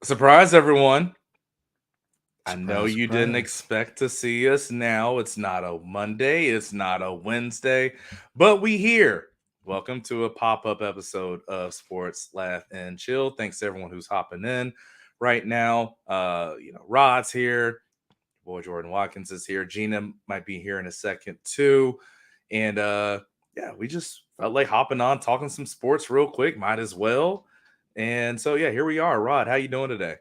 Surprise, everyone. I know Surprise, you didn't surprise. expect to see us now. It's not a Monday, it's not a Wednesday, but we here. Welcome to a pop-up episode of Sports Laugh and Chill. Thanks to everyone who's hopping in right now. Rod's here. Boy Jordan Watkins is here. Gina might be here in a second too. And yeah, we just felt like hopping on, talking some sports real quick. Might as well. And so yeah, here we are. Rod, how you doing today?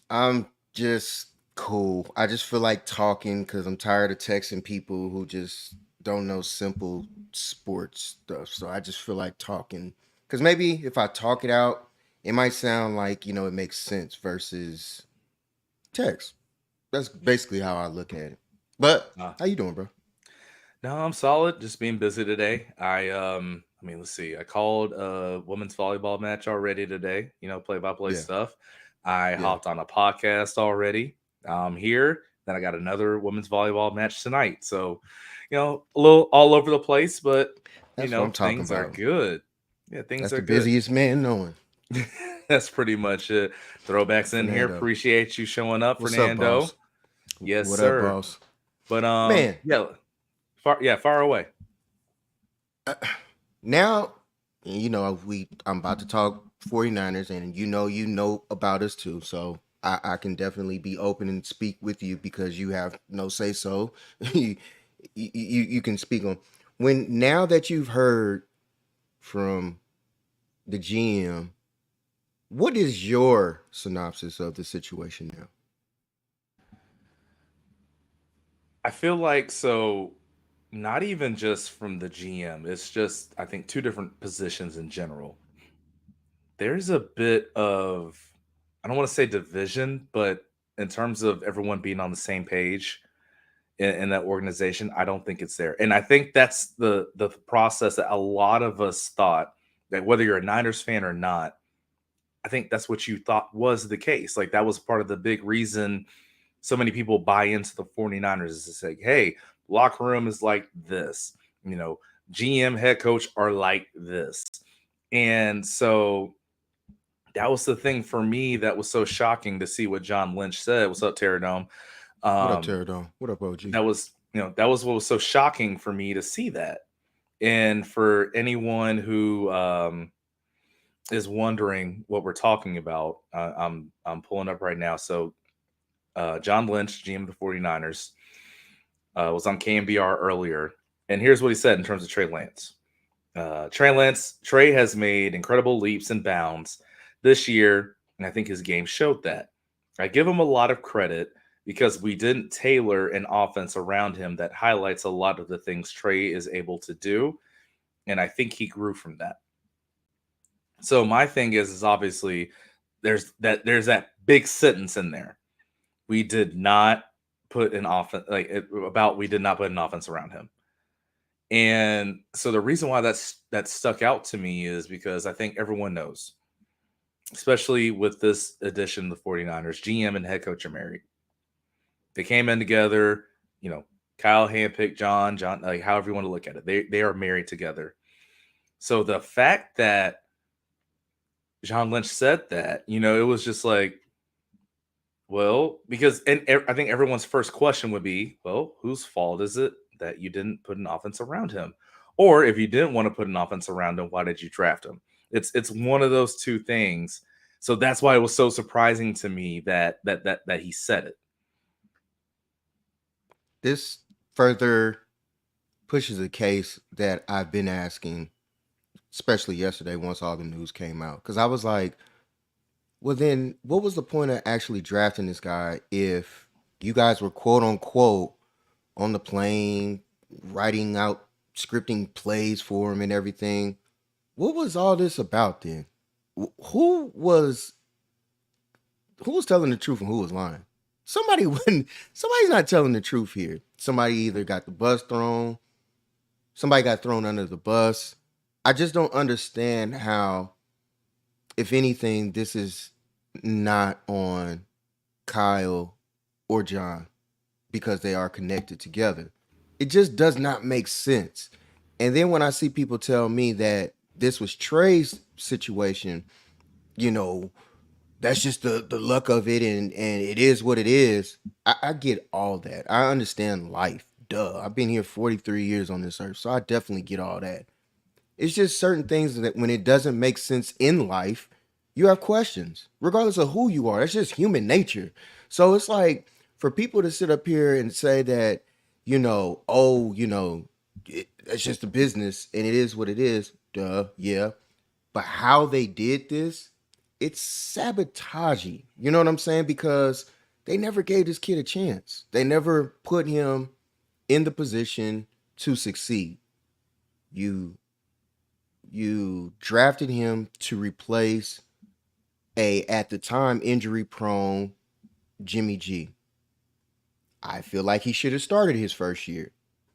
I'm just cool. I just feel like talking because I'm tired of texting people who just don't know simple sports stuff. So I just feel like talking because maybe if I talk it out, it might sound like it makes sense versus text. That's basically how I look at it. But Uh, how you doing, bro? No, I'm solid. Just being busy today. Let's see. I called a women's volleyball match already today. Play by play Yeah, stuff. I yeah. hopped on a podcast already. Here. Then I got another women's volleyball match tonight. So, a little all over the place, but That's what I'm talking things are about. good. Yeah, things That's are the good. busiest man knowing. That's pretty much it. Throwbacks in here. Fernando. Appreciate you showing up, What's up, Fernando. boss? Yes, What up, sir. boss? But Man, yeah, far away. now I'm about to talk 49ers, and you know about us too, so I can definitely be open and speak with you because you have no say so. You can speak on when now that you've heard from the GM, what is your synopsis of the situation now? I feel like so not even just from the GM, it's just I think two different positions in general. There's a bit of I don't want to say division, but in terms of everyone being on the same page in that organization, I don't think it's there. And I think that's the process that a lot of us thought that whether you're a Niners fan or not, I think that's what you thought was the case. Like that was part of the big reason so many people buy into the 49ers is to say, hey, locker room is like this, you know, GM head coach are like this. And so that was the thing for me that was so shocking to see what John Lynch said. What's up, Terradome? What up, Um, Pterodon? What up, OG? that was what was so shocking for me to see that. And for anyone who is wondering what we're talking about, I'm pulling up right now. So John Lynch, GM of the 49ers, was on KMBR earlier. And here's what he said in terms of Trey Lance. Trey has made incredible leaps and bounds this year, and I think his game showed that. I give him a lot of credit because we didn't tailor an offense around him that highlights a lot of the things Trey is able to do, and I think he grew from that. So my thing is obviously there's that big sentence in there. We did not put an offense about we did not put an offense around him. And so the reason why that stuck out to me is because I think everyone knows, especially with this edition of the 49ers, GM and head coach are married. They came in together, you know, Kyle handpicked John, like however you want to look at it. They are married together. So the fact that John Lynch said that, it was just like, well, because I think everyone's first question would be, well, whose fault is it that you didn't put an offense around him? Or if you didn't want to put an offense around him, why did you draft him? It's one of those two things. So that's why it was so surprising to me that he said it. This further pushes a case that I've been asking, especially yesterday once all the news came out. Because I was like, well, then what was the point of actually drafting this guy if you guys were quote unquote on the plane, writing out, scripting plays for him and everything? What was all this about then? Who was telling the truth and who was lying? Somebody wouldn't. Somebody's not telling the truth here. Somebody either got the bus thrown, somebody got thrown under the bus. I just don't understand how, if anything, this is not on Kyle or John because they are connected together. It just does not make sense. And then when I see people tell me that this was Trey's situation, you know, that's just the luck of it, and it is what it is. I get all that. I understand life. Duh. I've been here 43 years on this earth, so I definitely get all that. It's just certain things that when it doesn't make sense in life, you have questions, regardless of who you are. That's just human nature. So it's like for people to sit up here and say that, oh, it's just a business and it is what it is. Duh, yeah. But how they did this, it's sabotaging. You know what I'm saying? Because they never gave this kid a chance. They never put him in the position to succeed. You you drafted him to replace a at the time injury prone Jimmy G. I feel like he should have started his first year.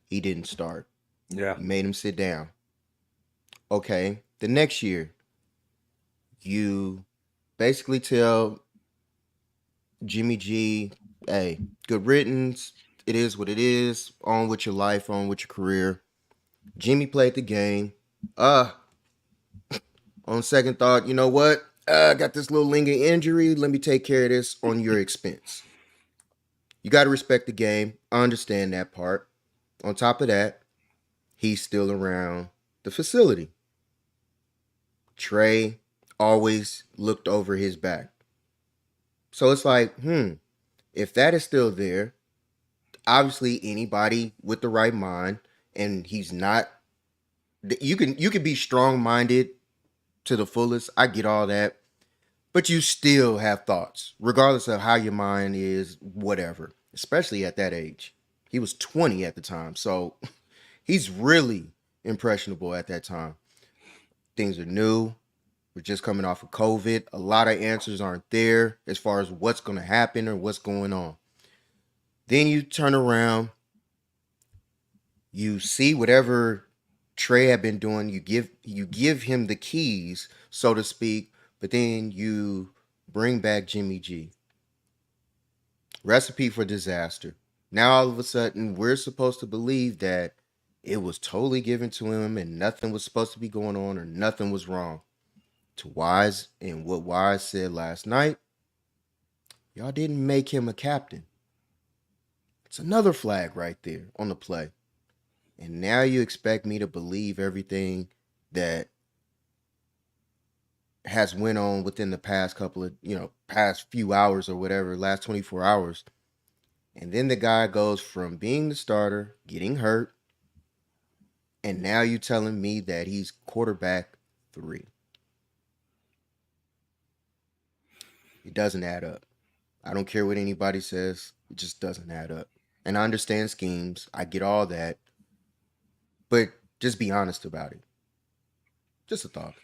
He didn't start. Yeah. You made him sit down. Okay, the next year, you basically tell Jimmy G, hey, good riddance. It is what it is. On with your life, on with your career. Jimmy played the game. On second thought, you know what? I got this little lingering injury. Let me take care of this on your expense. You got to respect the game. I understand that part. On top of that, he's still around the facility. Trey always looked over his back. So it's like, if that is still there, obviously anybody with the right mind, and he's not, you can be strong minded to the fullest. I get all that. But you still have thoughts, regardless of how your mind is, whatever, especially at that age. He was 20 at the time. So he's really impressionable at that time. Things are new. We're just coming off of COVID. A lot of answers aren't there as far as what's going to happen or what's going on. Then you turn around, you see whatever Trey had been doing, you give him the keys, so to speak, but then you bring back Jimmy G. Recipe for disaster. Now all of a sudden we're supposed to believe that it was totally given to him and nothing was supposed to be going on or nothing was wrong. To Wise and what Wise said last night, y'all didn't make him a captain. It's another flag right there on the play. And now you expect me to believe everything that has went on within the past couple of, past few hours or whatever, last 24 hours. And then the guy goes from being the starter, getting hurt, and now you telling me that he's quarterback 3. It doesn't add up. I don't care what anybody says. It just doesn't add up. And I understand schemes. I get all that. But just be honest about it. Just a thought.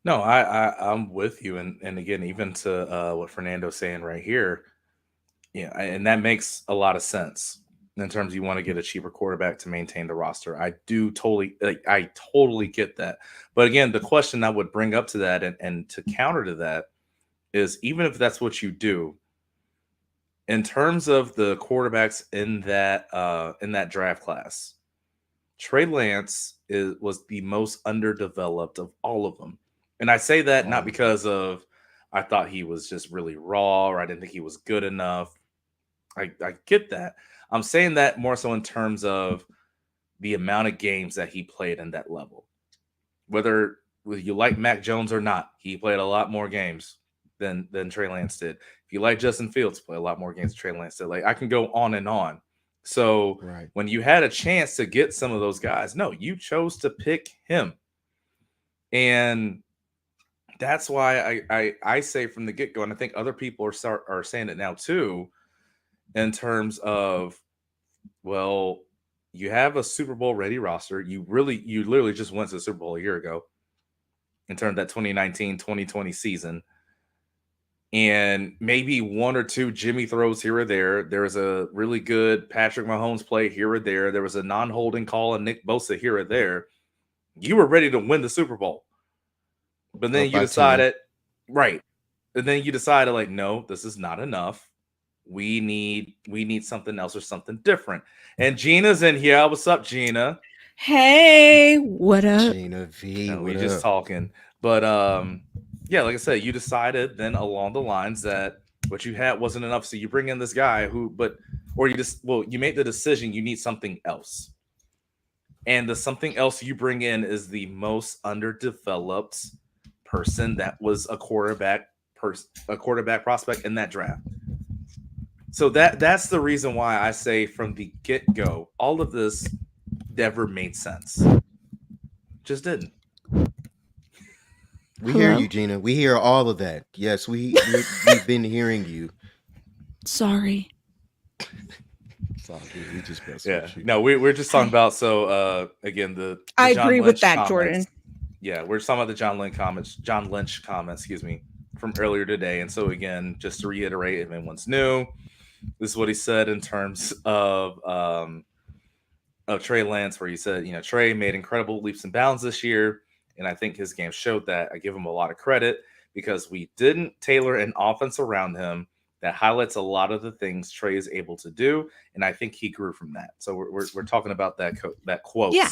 No, I'm with you, and again, even to what Fernando's saying right here, yeah, and that makes a lot of sense in terms of you want to get a cheaper quarterback to maintain the roster. I do totally, like, I totally get that. But again, the question I would bring up to that and to counter to that is even if that's what you do, in terms of the quarterbacks in that draft class, Trey Lance was the most underdeveloped of all of them. And I say that not All of them. because of I thought he was just really raw or I didn't think he was good enough. I get that. I'm saying that more so in terms of the amount of games that he played in that level. Whether you like Mac Jones or not, he played a lot more games than Trey Lance did. If you like Justin Fields, play a lot more games than Trey Lance did. Like I can go on and on. So Right. when you had a chance to get some of those guys, no, you chose to pick him. And that's why I say from the get go, and I think other people are saying it now too, in terms of, well, you have a Super Bowl ready roster. You literally just went to the Super Bowl a year ago in terms of that 2019-2020 season. And maybe one or two Jimmy throws here or there. There was a really good Patrick Mahomes play here or there. There was a non-holding call and Nick Bosa here or there. You were ready to win the Super Bowl. But then Up you by 10. decided, right. And then you decided, like, no, this is not enough. We need something else or something different. And Gina's in here. What's up, Gina? Hey, what up? Gina V, We what just up? talking. But yeah, like I said, you decided then along the lines that what you had wasn't enough, so you bring in this guy who, but or you just well, you made the decision you need something else, and the something else you bring in is the most underdeveloped person that was a quarterback prospect in that draft. So that's the reason why I say from the get go, all of this never made sense. Just didn't. We hear Hello? you, Gina. We hear all of that. Yes, we've been hearing you. Sorry. It's all good. We just messing Yeah. with you. No, we're just talking I, about again the I John agree with Lynch that, comments. Jordan. Yeah, we're just talking about the John Lynch comments, excuse me, from earlier today. And so again, just to reiterate, if anyone's new, this is what he said in terms of Trey Lance, where he said, Trey made incredible leaps and bounds this year. And I think his game showed that. I give him a lot of credit because we didn't tailor an offense around him that highlights a lot of the things Trey is able to do. And I think he grew from that. So we're talking about that quote Yeah.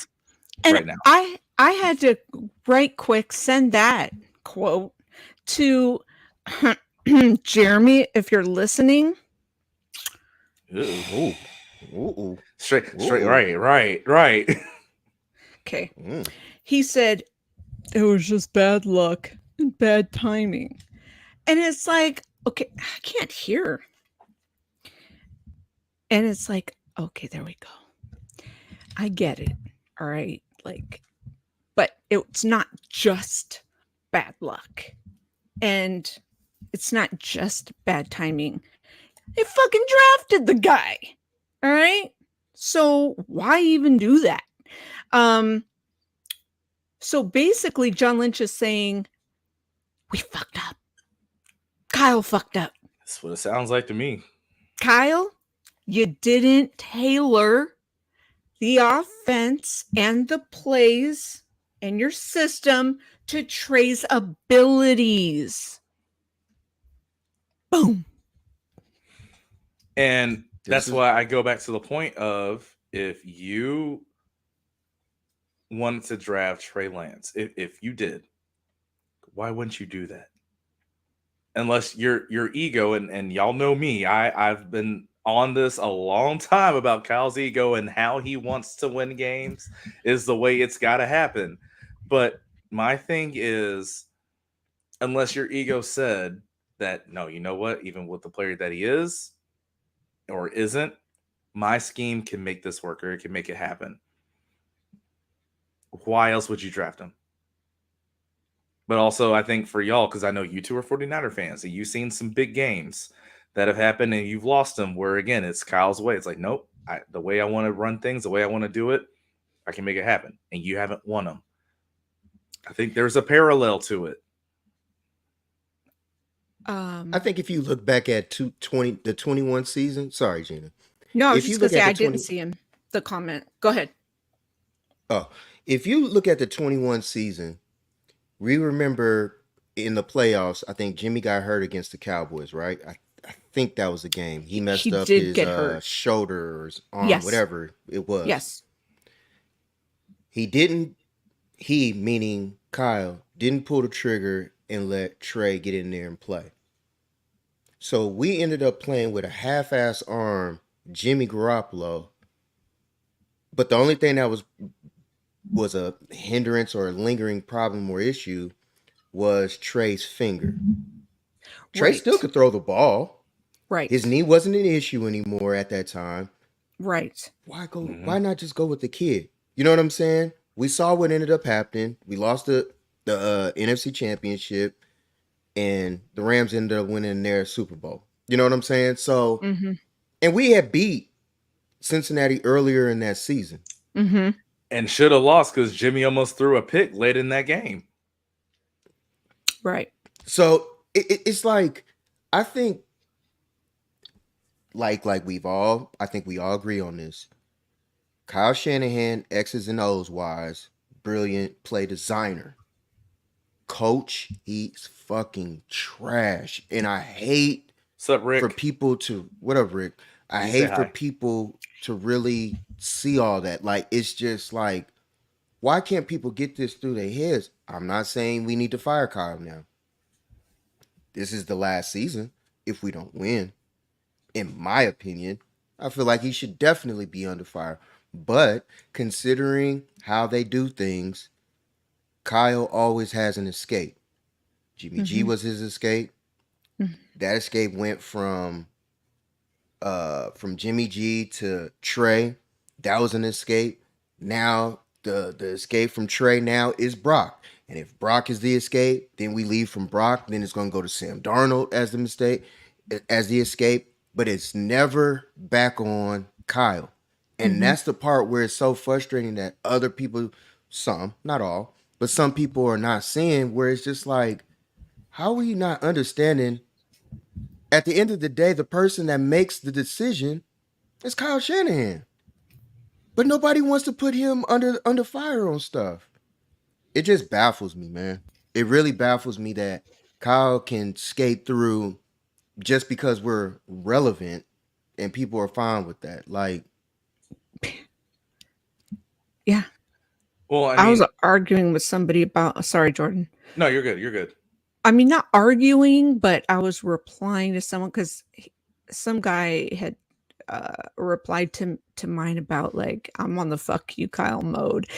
And right now. I had to right quick send that quote to Jeremy, if you're listening. Ooh. Ooh. Straight, Ooh. right. Okay. Mm. He said, it was just bad luck and bad timing. And it's like, okay, I can't hear. And it's like, okay, there we go. I get it. All right. Like, but it's not just bad luck. And it's not just bad timing. They fucking drafted the guy. All right. So why even do that? So basically, John Lynch is saying, we fucked up. Kyle fucked up. That's what it sounds like to me. Kyle, you didn't tailor the offense and the plays and your system to Trey's abilities. Boom. And that's why I go back to the point of if you wanted to draft Trey Lance, if you did, why wouldn't you do that? Unless your ego and y'all know me, I've been on this a long time about Kyle's ego and how he wants to win games is the way it's got to happen. But my thing is, unless your ego said that, no, you know what, even with the player that he is or isn't, my scheme can make this work or it can make it happen. Why else would you draft him? But also, I think for y'all, because I know you two are 49er fans, and you've seen some big games that have happened and you've lost them where, again, it's Kyle's way. It's like, nope, the way I want to run things, the way I want to do it, I can make it happen. And you haven't won them. I think there's a parallel to it. I think if you look back at the 21 season, sorry, Gina. No, I was just going to say, I didn't see him, the comment. Go ahead. Oh, if you look at the 21 season, we remember in the playoffs, I think Jimmy got hurt against the Cowboys, right? I think that was the game. He messed up his shoulder or his arm, whatever it was. Yes. He, meaning Kyle, didn't pull the trigger and let Trey get in there and play. So we ended up playing with a half-ass arm, Jimmy Garoppolo. But the only thing that was a hindrance or a lingering problem or issue was Trey's finger. Trey still could throw the ball. Right. His knee wasn't an issue anymore at that time. Right. Why go? Mm-hmm. Why not just go with the kid? You know what I'm saying? We saw what ended up happening. We lost the NFC Championship, and the Rams ended up winning their Super Bowl. You know what I'm saying? So, and we had beat Cincinnati earlier in that season. And should have lost because Jimmy almost threw a pick late in that game. Right. So it's like, I think, like I think we all agree on this. Kyle Shanahan, X's and O's wise, brilliant play designer. Coach, he's fucking trash. And I hate for people to, what up, Rick? I hate for people to really see all that. Like, it's just like, why can't people get this through their heads? I'm not saying we need to fire Kyle now. this is the last season if we don't win. In my opinion, I feel like he should definitely be under fire. But considering how they do things, Kyle always has an escape. Jimmy G Mhm. was his escape. Mhm. That escape went from Jimmy G to Trey. That was an escape. Now the escape from Trey now is Brock. And if Brock is the escape, then we leave from Brock. Then it's going to go to Sam Darnold as the mistake, as the escape. But it's never back on Kyle. And Mhm. that's the part where it's so frustrating that other people, some, not all, but some people are not seeing, where it's just like, how are you not understanding? At the end of the day, the person that makes the decision is Kyle Shanahan. But nobody wants to put him under fire on stuff. It just baffles me, man. It really baffles me that Kyle can skate through just because we're relevant and people are fine with that. Like, Yeah. Well, I I was mean, arguing with somebody about, sorry, Jordan. no, you're good. You're good. I mean, not arguing, but I was replying to someone because some guy had replied to mine about like, I'm on the fuck you Kyle mode.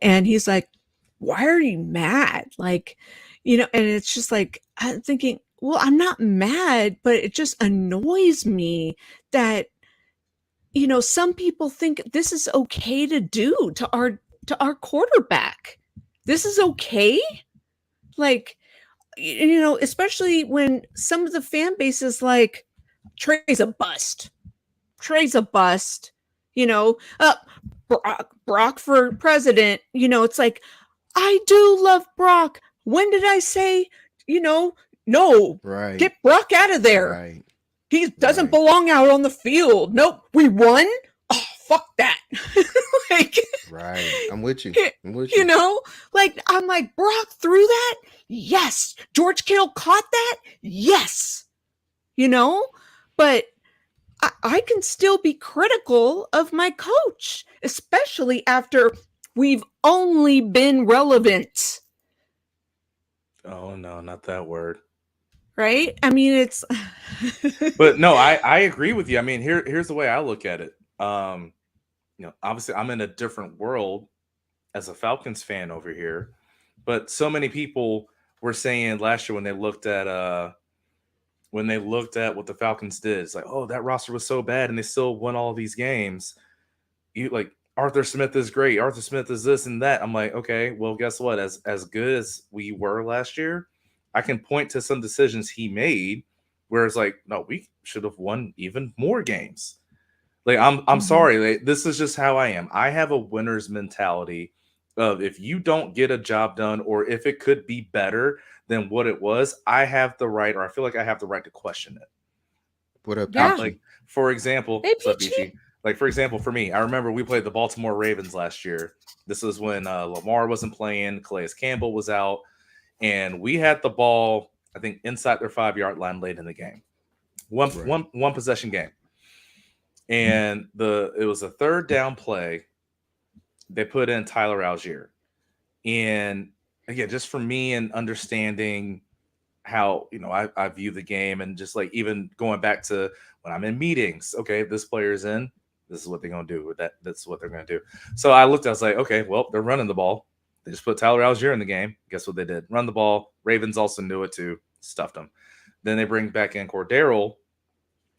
And he's like, why are you mad? Like, and it's just like, I'm thinking, well, I'm not mad, but it just annoys me that, some people think this is okay to do to our quarterback. This is okay. Like, especially when some of the fan base is like, Trey's a bust. Trey's a bust. Brock for president. It's like, I do love Brock. When did I say, no, right, get Brock out of there. right, He doesn't right, belong out on the field. Nope, we won. Oh, fuck that. Like, right. I'm with you. I'm with you. I'm like, Brock threw that? Yes. George Kittle caught that? Yes. But I can still be critical of my coach, especially after we've only been relevant. Oh no, not that word. Right? I mean, it's But no, I agree with you. I mean, here's the way I look at it. Obviously I'm in a different world as a Falcons fan over here, but so many people were saying last year when they looked at what the Falcons did, it's like, oh, that roster was so bad and they still won all these games. You like Arthur Smith is great. Arthur Smith is this and that. I'm like, okay, well, guess what? As good as we were last year, I can point to some decisions he made where it's like, no, we should have won even more games. Like I'm Mhm. sorry, like, this is just how I am. I have a winner's mentality of if you don't get a job done or if it could be better than what it was, I have the right, or I feel like I have the right to question it. What up, Yeah. Peachy? Like, for example, Hey, what's up, Peachy. Peachy? Like, for example, for me, I remember we played the Baltimore Ravens last year. This is when Lamar wasn't playing, Calais Campbell was out, and we had the ball, I think, inside their 5-yard line late in the game. Right. One possession game. And it was a third down play. They put in Tyler Algier. And again, just for me and understanding how I view the game, and just like even going back to when I'm in meetings, okay, this player's in, this is what they're gonna do with that. That's what they're gonna do. So I looked, I was like, okay, well, they're running the ball. They just put Tyler Algier in the game. Guess what they did? Run the ball. Ravens also knew it too, stuffed them. Then they bring back in Cordero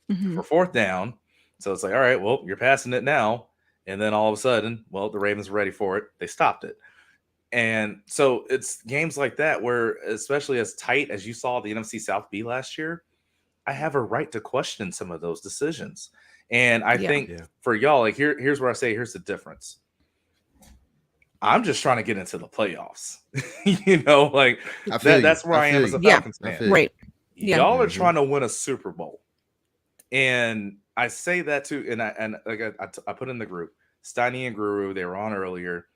Mhm. for fourth down. So it's like, all right, well, you're passing it now. And then all of a sudden, well, the Ravens were ready for it. They stopped it. And so it's games like that where, especially as tight as you saw the NFC South be last year, I have a right to question some of those decisions. And I Yeah. think Yeah. for y'all, like here's where I say, here's the difference. I'm just trying to get into the playoffs. Like I feel you. that's where I am feel as a you. Yeah. Falcons I fan. feel you. Right. Yeah. Y'all are Mhm. trying to win a Super Bowl. And I say that too, and I put in the group, Steiny and Guru, they were on earlier,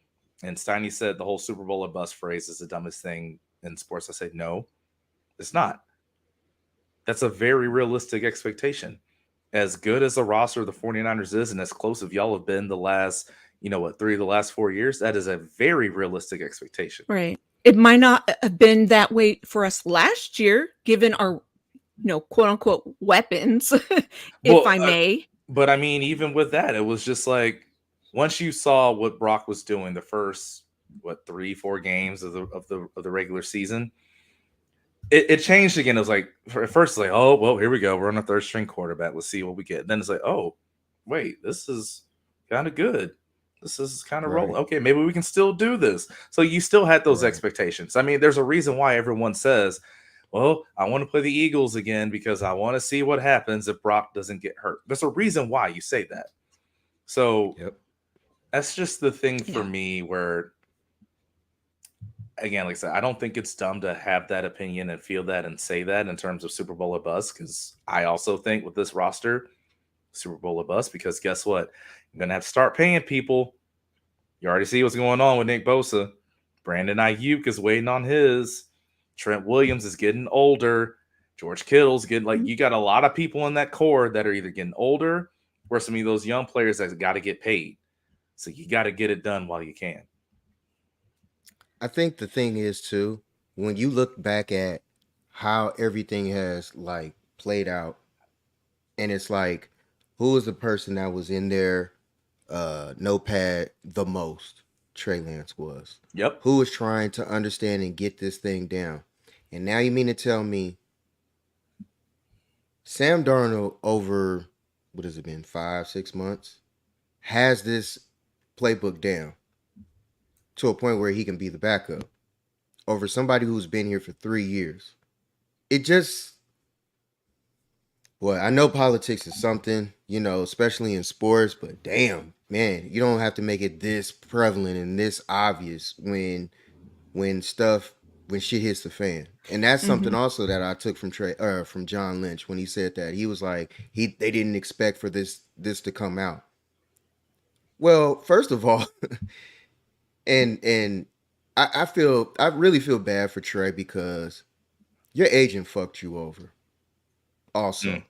and Steiny said the whole Super Bowl or bust phrase is the dumbest thing in sports. I said, no, it's not. That's a very realistic expectation. As good as the roster of the 49ers is, and as close as y'all have been the last, 3 of the last 4 years, that is a very realistic expectation. Right. It might not have been that way for us last year, given our, quote unquote weapons, if Well, I may. but I mean, even with that, it was just like once you saw what Brock was doing the first 3-4 games of the regular season, it changed again. It was like at first it's like, oh well, here we go. We're on a third string quarterback. Let's see what we get. Then it's like, oh wait, this is kind of good. This is kind of rolling. Right. Okay, maybe we can still do this. So you still had those Right. expectations. I mean, there's a reason why everyone says, well, I want to play the Eagles again because I want to see what happens if Brock doesn't get hurt. There's a reason why you say that. So Yep. that's just the thing for Yeah. me where, again, like I said, I don't think it's dumb to have that opinion and feel that and say that in terms of Super Bowl or bust, because I also think with this roster, Super Bowl or bust, because guess what? You're going to have to start paying people. You already see what's going on with Nick Bosa. Brandon Ayuk is waiting on his. Trent Williams is getting older. George Kittle's getting, like, you got a lot of people in that core that are either getting older or some of those young players that got to get paid. So you got to get it done while you can. I think the thing is too, when you look back at how everything has like played out, and it's like, who was the person that was in their notepad the most? Trey Lance was. Yep. Who was trying to understand and get this thing down. And now you mean to tell me Sam Darnold over, what has it been, 5-6 months, has this playbook down to a point where he can be the backup over somebody who's been here for 3 years. It just, well, I know politics is something, especially in sports, but damn, man, you don't have to make it this prevalent and this obvious when shit hits the fan. And that's something also that I took from John Lynch when he said that. He was like, they didn't expect for this to come out. Well, first of all, and I really feel bad for Trey because your agent fucked you over. Also,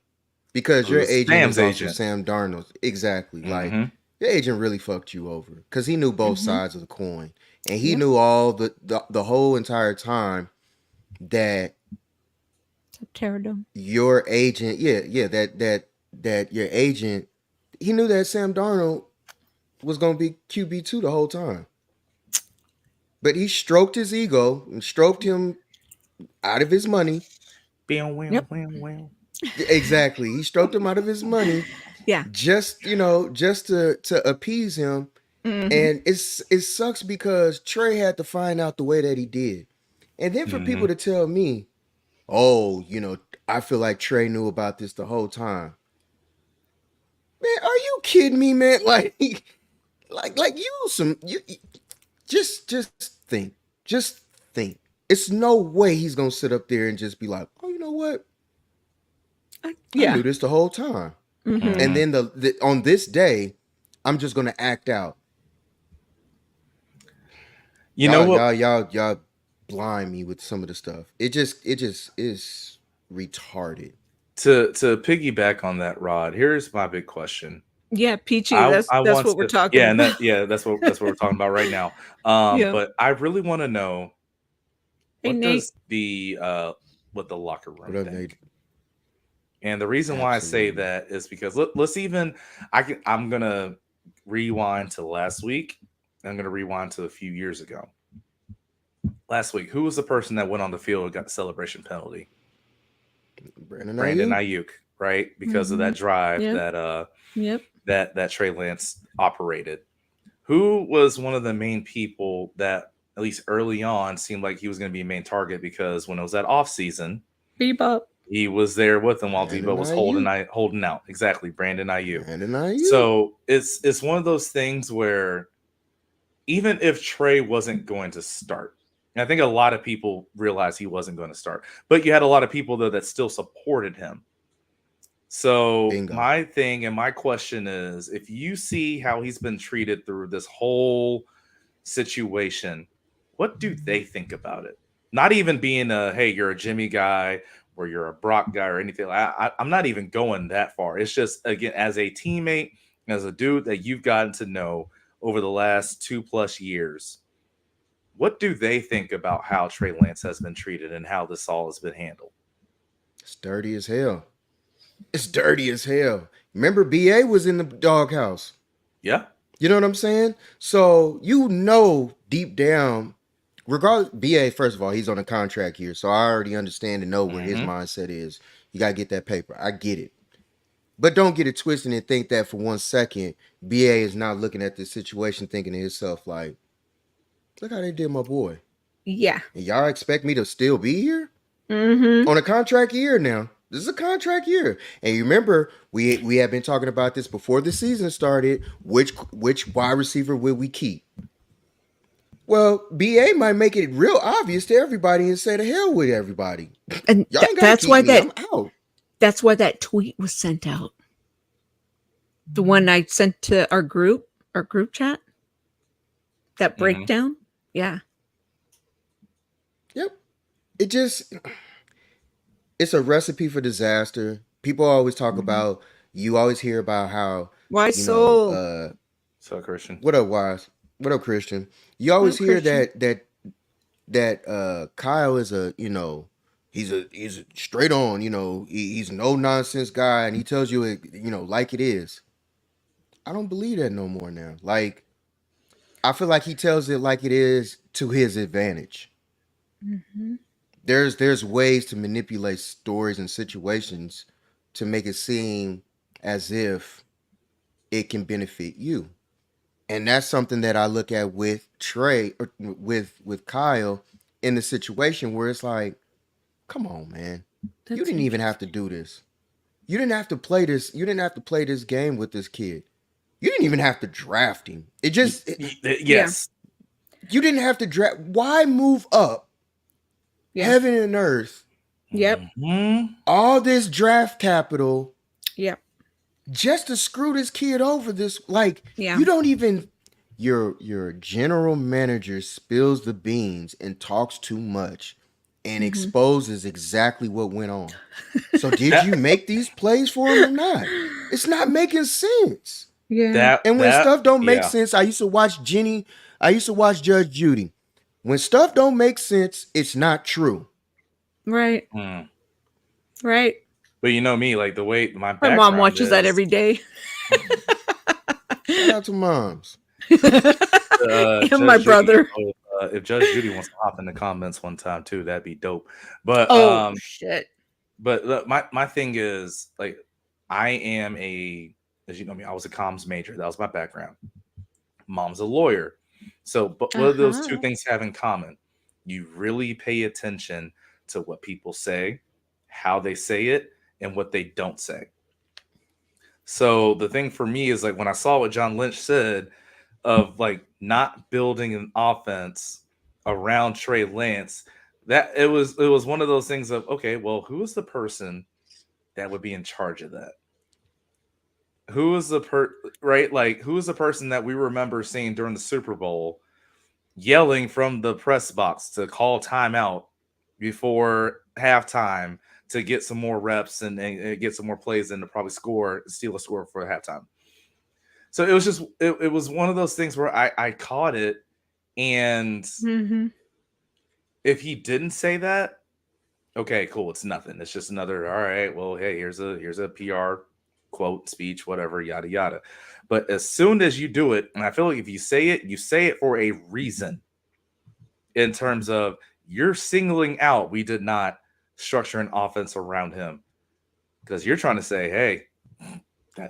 because It your was agent Sam's is also agent. Sam Darnold. Exactly. Like Mhm. your agent really fucked you over because he knew both Mhm. sides of the coin, and he Yep. knew all the whole entire time that Pterodome. your agent, that your agent, he knew that Sam Darnold was gonna be QB2 the whole time. But he stroked his ego and stroked him out of his money. Yep. Exactly. He stroked him out of his money Yeah. just to appease him. Mhm. And it sucks because Trey had to find out the way that he did. And then for people to tell me, oh, I feel like Trey knew about this the whole time. Man, are you kidding me, man? Like you just think. Just think. It's no way he's gonna sit up there and just be like, oh, you know what? I Yeah. knew this the whole time. Mhm. And then on this day, I'm just gonna act out. You know what? Y'all blind me with some of the stuff. It just is retarded. To piggyback on that, Rod, here's my big question. Yeah, Peachy. I That's want what we're to, talking yeah, and about. that's what we're talking about right now. Yeah. But I really want to know, Hey, what Nate. does what the locker room What up, think? Nate? And the reason why I say Absolutely. that is because let's even I'm gonna rewind to last week. I'm gonna rewind to a few years ago. Last week, who was the person that went on the field and got the celebration penalty? Brandon Brandon Ayuk. Ayuk, right? Because of that drive Yep. Yep. that Trey Lance operated. Who was one of the main people that, at least early on, seemed like he was going to be a main target, because when it was that off season, Bebop. he was there with him while Brandon Debo was Ayuk. holding out. Exactly, Brandon Ayuk. Brandon Ayuk. So it's one of those things where even if Trey wasn't going to start, and I think a lot of people realized he wasn't going to start, but you had a lot of people though that still supported him. So Bingo. my thing and my question is, if you see how he's been treated through this whole situation, what do they think about it? Not even being hey, you're a Jimmy guy or you're a Brock guy or anything. I'm not even going that far. It's just, again, as a teammate, as a dude that you've gotten to know over the last 2+ years, what do they think about how Trey Lance has been treated and how this all has been handled? It's dirty as hell. It's dirty as hell. Remember, BA was in the doghouse. Yeah. You know what I'm saying? So you know deep down, regardless, BA, first of all, he's on a contract here. So I already understand and know where his mindset is. You got to get that paper. I get it. But don't get it twisted and think that for 1 second, BA is not looking at this situation thinking to himself like, look how they did my boy. Yeah. And y'all expect me to still be here? Mm-hmm. On a contract year now. This is a contract year. And you remember, we have been talking about this before the season started. Which wide receiver will we keep? Well, BA might make it real obvious to everybody and say to hell with everybody. And Y'all ain't gotta that's keep why me. I'm out. that's why that tweet was sent out. The one I sent to our group chat. That breakdown. Yeah. Yep. It's a recipe for disaster. People always talk about, you always hear about how, Why you so? know, So Christian. what up, Wise? What up, Christian? You always What up, hear Christian? that Kyle is a, you know, he's a straight on, you know, he's no nonsense guy, and he tells you it, you know, like it is. I don't believe that no more now. Like, I feel like he tells it like it is to his advantage. Mm-hmm. There's ways to manipulate stories and situations to make it seem as if it can benefit you. And that's something that I look at with Trey or with Kyle in the situation where it's like, come on, man. You didn't even have to do this. You didn't have to play this. You didn't have to play this game with this kid. You didn't even have to draft him. It just Yes. You didn't have to draft. Why move up heaven and earth? Yep. All this draft capital. Yep. Just to screw this kid over. This Yeah. you don't even. Your general manager spills the beans and talks too much and exposes exactly what went on. So did you make these plays for him or not? It's not making sense. Yeah. And when stuff don't make sense, I used to watch Judge Judy. When stuff don't make sense, it's not true. Right. Right. But you know me, like the way my mom watches that every day. Shout out to moms. And my brother. If Judge Judy wants to hop in the comments one time too, that'd be dope. But shit. But look, my thing is, like, I am as you know me, I was a comms major. That was my background. Mom's a lawyer. So, but what do those two things have in common? You really pay attention to what people say, how they say it, and what they don't say. So the thing for me is, like, when I saw what John Lynch said of like not building an offense around Trey Lance, that it was one of those things of, okay, well, who is the person that would be in charge of that? Who is the who is the person that we remember seeing during the Super Bowl yelling from the press box to call timeout before halftime to get some more reps and get some more plays and to probably steal a score for halftime? So it was just it was one of those things where I caught it, and if he didn't say that, okay, cool, it's nothing. It's just another, all right, well, hey, here's a PR quote, speech, whatever, yada yada. But as soon as you do it, and I feel like if you say it for a reason, in terms of you're singling out, we did not structure an offense around him, because you're trying to say, hey,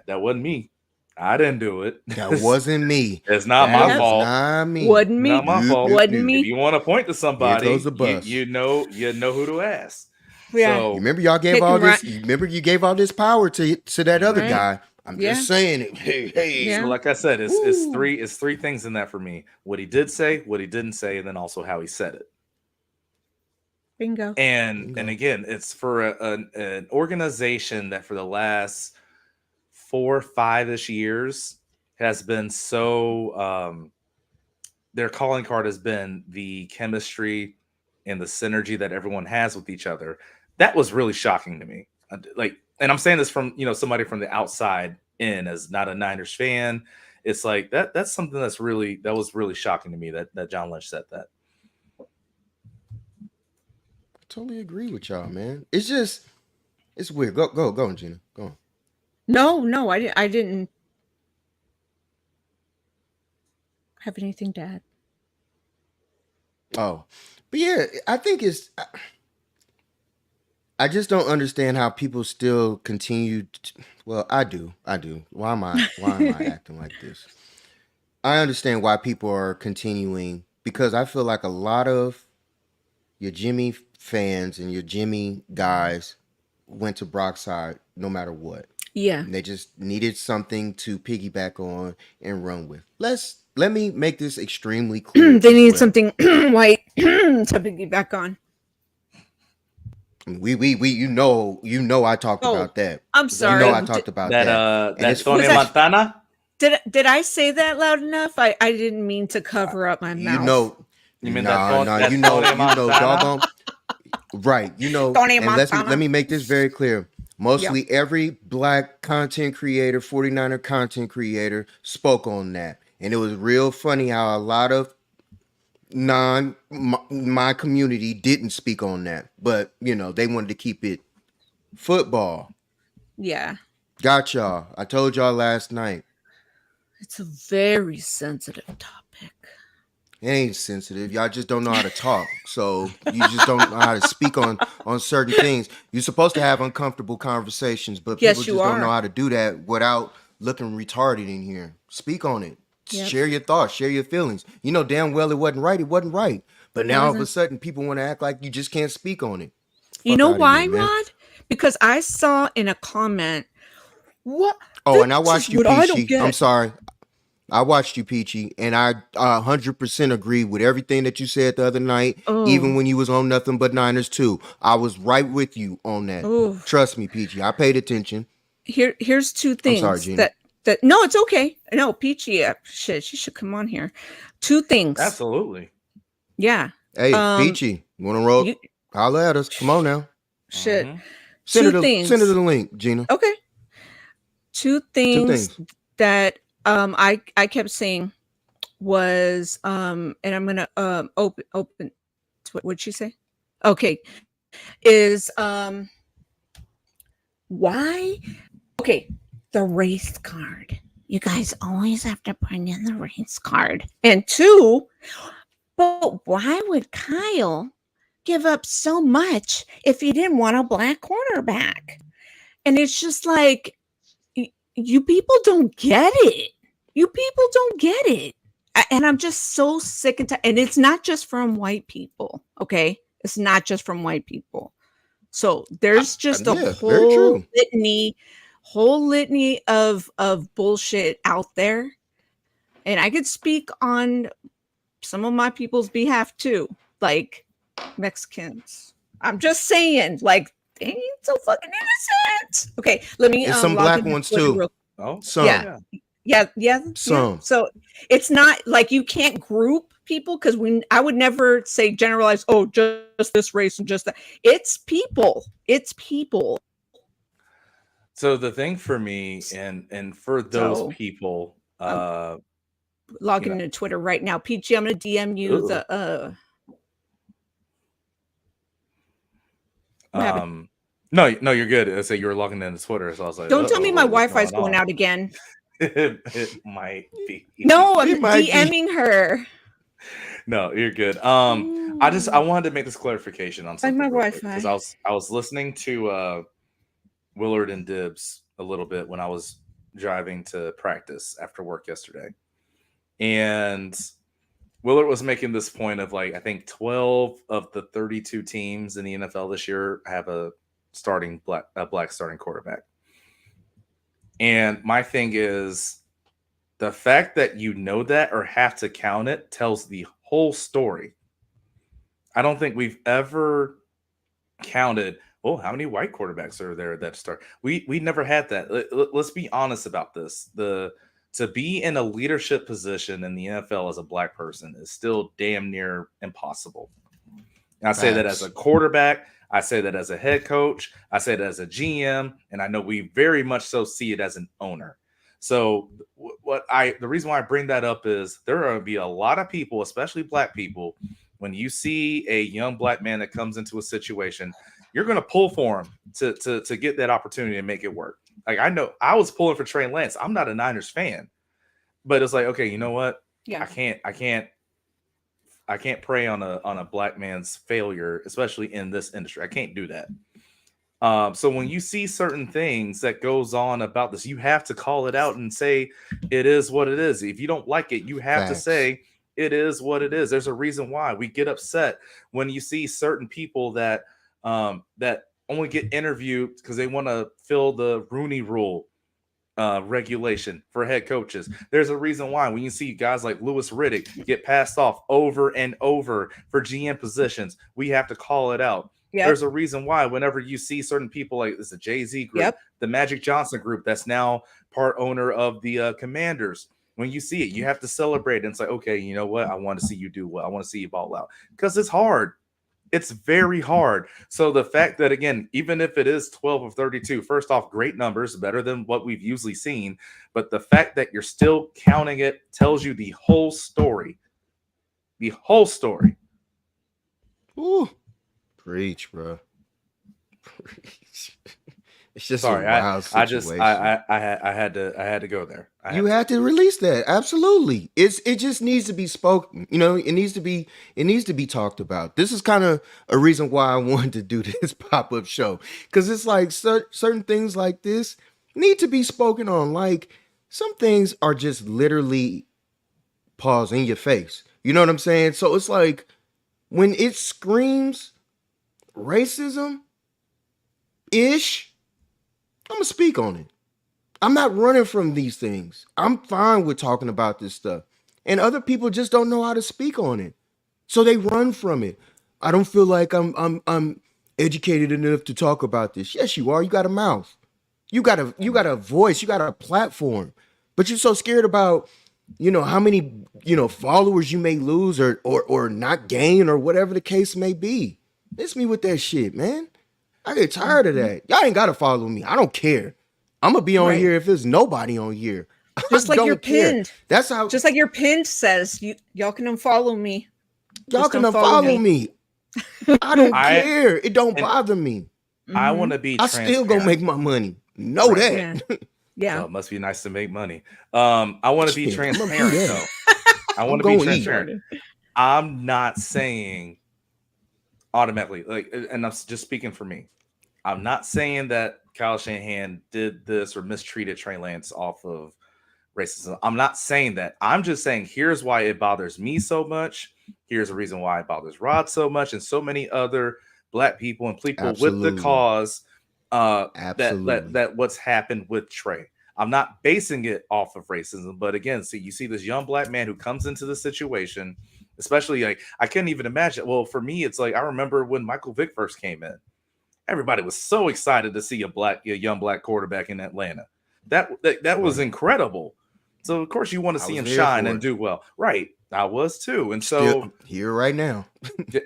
that wasn't me. I didn't do it. That wasn't me. It's not my fault. Not me. Wasn't me. Not my fault. Wasn't me. If you want to point to somebody, Here goes the bus. you know who to ask. Yeah. So, You remember y'all gave all this. You remember you gave all this power to that other Right. guy. I'm just saying it. Hey. Yeah. so like I said, it's three things in that for me: what he did say, what he didn't say, and then also how he said it. Bingo. And again, it's for an organization that for the last 4 or 5-ish years has been so their calling card has been the chemistry and the synergy that everyone has with each other. That was really shocking to me. Like, and I'm saying this from, somebody from the outside in, as not a Niners fan. It's like that's something that was really shocking to me that John Lynch said that. totally agree with y'all, man. It's just it's weird. Go on, Gina. Go on. No, I didn't have anything to add. Oh, but yeah, I think I just don't understand how people still continue. Well, I do. Why am I acting like this? I understand why people are continuing because I feel like a lot of your Jimmy fans and your Jimmy guys went to Brock's side no matter what. Yeah. And they just needed something to piggyback on and run with. Let me make this extremely clear. They as need well. something white to piggyback on. We you know I talked Oh, about that. I'm You sorry. know I talked about That that. And that it's Tony Was that- Montana. Did I say that loud enough? I didn't mean to cover up my you mouth. know You mean nah, that you know Tony Montana? doggone right. You know, Tony and Montana. let me make this very clear. Mostly every black content creator, 49er content creator spoke on that. And it was real funny how a lot of my community didn't speak on that. But, you know, they wanted to keep it football. Yeah. Got y'all. I told y'all last night. It's a very sensitive topic. It ain't sensitive. Y'all just don't know how to talk. So you just don't know how to speak on certain things. You're supposed to have uncomfortable conversations, but Yes, people you just don't know are. how to do that without looking retarded in here. Speak on it. Yep. Share your thoughts, share your feelings. You know damn well it wasn't right. But It now all of a wasn't. sudden people want to act like you just can't speak on it. You Fuck know outta why, here, man. Rod? Because I saw in a comment, what? Oh, and I This watched is you, what I don't Peachy. I'm get. sorry. I watched you, Peachy, and I 100% agree with everything that you said the other night, even Oh, when you was on Nothing But Niners too. I was right with you on that. oh. Trust me, Peachy. I paid attention. Here's two I'm sorry, things Gina. that no, it's okay. No, Peachy, shit, she should come on here. Two things. Absolutely. Yeah. Hey, Peachy, you want to roll? You, Holla at us. Come on now. shit. Mhm. Send Two her things. the link, Gina. Okay. Two Two things things. that I kept saying was and I'm gonna open what'd she say? Okay. Is why okay, the race card. You guys always have to bring in the race card. And two, but why would Kyle give up so much if he didn't want a black quarterback? And it's just like you people don't get it. You people don't get it. And I'm just so sick and tired. And it's not just from white people, okay? It's not just from white people. So there's just a Yeah, very true. whole litany of bullshit out there. And I could speak on some of my people's behalf too, like Mexicans. I'm just saying, like, they ain't so fucking innocent. Okay, let me And some log black into ones Twitter too. real- Oh, Some. Yeah. Some. So it's not like you can't group people because I would never say generalize, oh, just this race and just that. It's people. It's people. So the thing for me and for those So people, logging you know, into Twitter right now. PG, I'm gonna DM you ooh, the what happened? no, you're good. I say you were logging into Twitter, so I was like, Don't tell me my what's Wi-Fi's going going on? out again. It might be. No, I'm It might be. DMing her. No, you're good. I wanted to make this clarification on Find something my real quick because Wi-Fi. I was listening to Willard and Dibs a little bit when I was driving to practice after work yesterday, and Willard was making this point of like I think 12 of the 32 teams in the NFL this year have a black starting quarterback. And my thing is the fact that you know that or have to count it tells the whole story. I don't think we've ever counted, oh, how many white quarterbacks are there that start? We never had that. Let's be honest about this. To be in a leadership position in the NFL as a black person is still damn near impossible. And I say that as a quarterback, I say that as a head coach, I say that as a GM, and I know we very much so see it as an owner. So the reason why I bring that up is there are going to be a lot of people, especially black people, when you see a young black man that comes into a situation, you're going to pull for him to get that opportunity and make it work. Like, I know I was pulling for Trey Lance. I'm not a Niners fan, but it's like, okay, you know what? Yeah. I can't prey on a black man's failure, especially in this industry. I can't do that. So when you see certain things that goes on about this, you have to call it out and say it is what it is. If you don't like it, you have to Facts. say it is what it is. There's a reason why we get upset when you see certain people that that only get interviewed because they want to fill the Rooney Rule regulation for head coaches. There's a reason why when you see guys like Louis Riddick get passed off over and over for GM positions, we have to call it out. Yep. There's a reason why whenever you see certain people like this, the Jay-Z group, Yep. the Magic Johnson group, that's now part owner of the Commanders. When you see it, you have to celebrate and say, okay, you know what? I want to see you do well. I want to see you ball out because it's hard. It's very hard. So the fact that, again, even if it is 12 of 32, first off, great numbers, better than what we've usually seen. But the fact that you're still counting it tells you the whole story. The whole story. Ooh, preach, bro. Preach. It's just Sorry, a wild situation. I had to go there. You had to release that. Absolutely. It just needs to be spoken. You know, it needs to be talked about. This is kind of a reason why I wanted to do this pop-up show. Because it's like certain things like this need to be spoken on. Like, some things are just literally pause in your face. You know what I'm saying? So it's like when it screams racism ish, I'm gonna speak on it. I'm not running from these things. I'm fine with talking about this stuff. And other people just don't know how to speak on it. So they run from it. I don't feel like I'm educated enough to talk about this. Yes, you are. You got a mouth. You got a voice, you got a platform. But you're so scared about, you know, how many, you know, followers you may lose or not gain or whatever the case may be. Miss me with that shit, man. I get tired of that. Y'all ain't gotta follow me. I don't care. I'm gonna be on Right. here if there's nobody on here. Just I like don't your care. pinned. That's how Just like your pinned says, y'all can unfollow me. y'all just can don't follow unfollow me. I don't care. It don't bother me. I Mhm. want to be I still gonna transparent. make my money. Know Right. that. Yeah. Yeah. Oh, it must be nice to make money. I want to be Shit, I'm gonna do transparent that. though. I want to be gonna eat. transparent. I'm not saying automatically, like, and I'm just speaking for me. I'm not saying that Kyle Shanahan did this or mistreated Trey Lance off of racism. I'm not saying that. I'm just saying here's why it bothers me so much. Here's the reason why it bothers Rod so much and so many other black people and people with the Absolutely. cause Absolutely. that what's happened with Trey. I'm not basing it off of racism, but again, see, you see this young black man who comes into the situation, especially like I couldn't even imagine. Well, for me, it's like I remember when Michael Vick first came in. Everybody was so excited to see a young black quarterback in Atlanta. That was incredible. So of course you want to I see was him there shine for and it. do well. Right. I was too. And so Still here right now.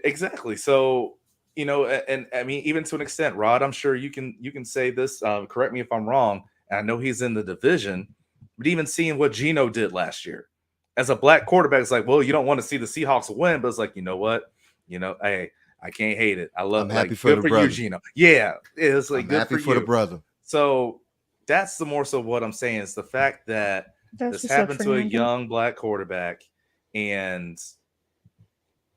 exactly. So, you know, and I mean, even to an extent, Rod, I'm sure you can say this. Correct me if I'm wrong. And I know he's in the division, but even seeing what Geno did last year as a black quarterback, it's like, well, you don't want to see the Seahawks win, but it's like, you know what? You know, hey, I can't hate it. I love I'm happy like for good the for brother. you, Geno. Yeah, it's like I'm good happy for for the you. brother. So that's the more so what I'm saying is the fact that That's this what's up, happened to a Fernando. young black quarterback, and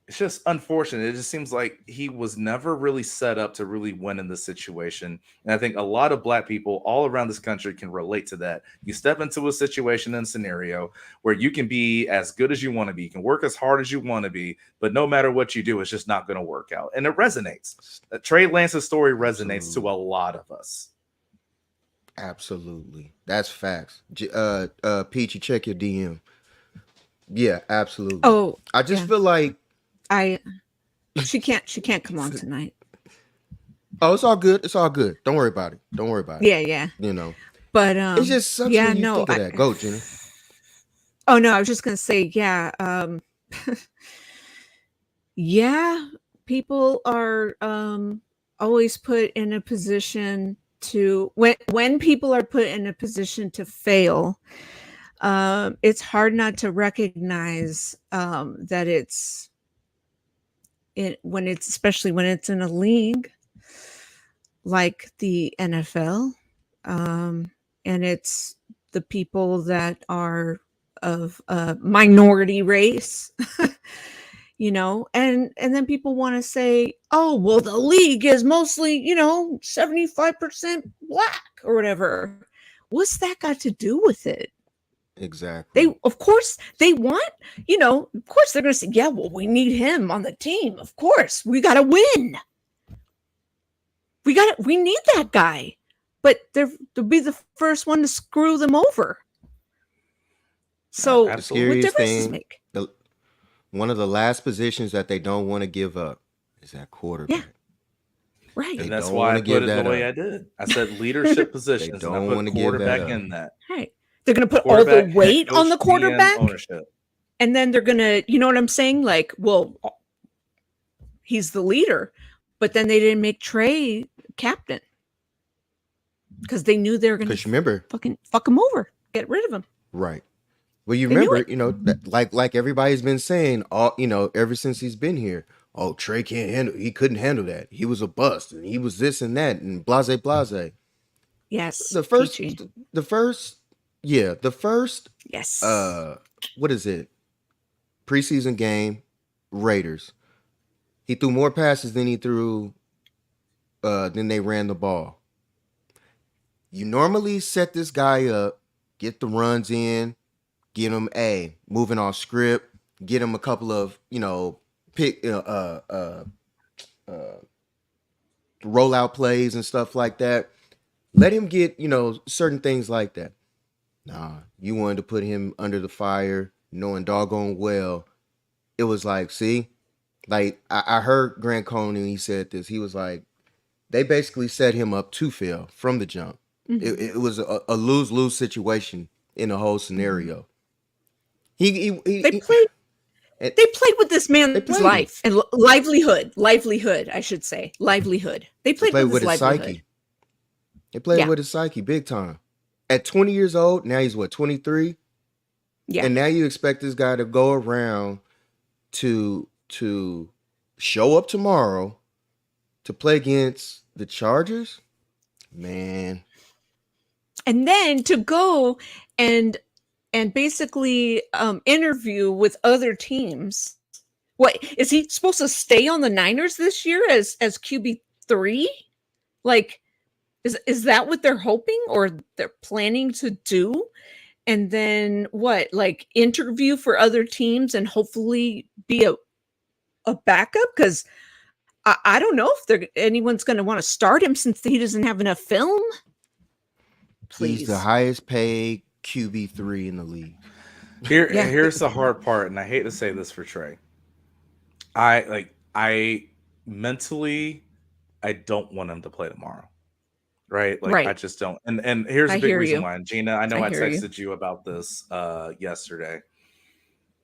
it's just unfortunate. It just seems like he was never really set up to really win in this situation. And I think a lot of black people all around this country can relate to that. You step into a situation and scenario where you can be as good as you want to be, you can work as hard as you want to be, but no matter what you do, it's just not going to work out. And it resonates. Trey Lance's story resonates Absolutely. to a lot of us. Absolutely. That's facts. Peachy, check your DM. Yeah, absolutely. Oh, I just yeah. feel like She can't come on tonight. oh, it's all good. It's all good. Don't worry about it. Don't worry about it. Yeah, yeah. You know. But It's just sucks yeah, when you no, think of that. Go, Jenny. Oh no, I was just gonna say, yeah, yeah, people are always put in a position to when people are put in a position to fail, it's hard not to recognize that it's when it's, especially when it's in a league like the NFL, and it's the people that are of a minority race, and then people want to say, oh, well, the league is mostly 75% black or whatever. What's that got to do with it? Exactly. Of course they want, of course they're going to say, yeah, well, we need him on the team. Of course, we got to win. We need that guy. But they'll be the first one to screw them over. So The Absolutely. what scariest difference does it thing, make? one of the last positions that they don't want to give up is that quarterback. Right. They And that's don't why want I to put give it the that way I up. did. I said leadership They positions, and I don't put want to give that quarterback up. in that. Right. They're going to put all Quarterback, the head weight on coach, the GM, quarterback, ownership. and then they're going to, you know what I'm saying? Like, well, he's the leader, but then they didn't make Trey captain because they knew they were going Because to remember, fucking fuck him over, get rid of him. right. Well, you They knew remember, it. that, like everybody's been saying, ever since he's been here. Oh, Trey can't handle. He couldn't handle that. He was a bust, and he was this and that, and blase blase. Yes. The first, PG. the first, yeah, the first. Yes. What is it? Preseason game, Raiders. He threw more passes than he threw. Than they ran the ball. You normally set this guy up, get the runs in, get him moving off script, get him a couple of pick rollout plays and stuff like that. Let him get certain things like that. Nah, you wanted to put him under the fire, knowing doggone well it was like, see, like I heard Grant Coney, he said this. He was like, they basically set him up to fail from the jump. Mhm. It was a lose-lose situation in the whole scenario. He They played with this man's played him. life and livelihood, I should say. Livelihood. They played with his livelihood. Psyche. They played with his psyche big time. At 20 years old, now he's what, 23? Yeah. And now you expect this guy to go around to show up tomorrow to play against the Chargers? Man. And then to go and basically interview with other teams. What is he supposed to stay on the Niners this year as QB3? Like, is that what they're hoping or they're planning to do? And then what? Like interview for other teams and hopefully be a backup? Because I don't know if anyone's going to want to start him since he doesn't have enough film. Please. He's the highest paid QB3 in the league. Here's the hard part, and I hate to say this for Trey. I mentally, I don't want him to play tomorrow. Right? Like, right. I just don't. And here's I a big hear reason you. why. And Gina, I know I hear you. texted you about this yesterday.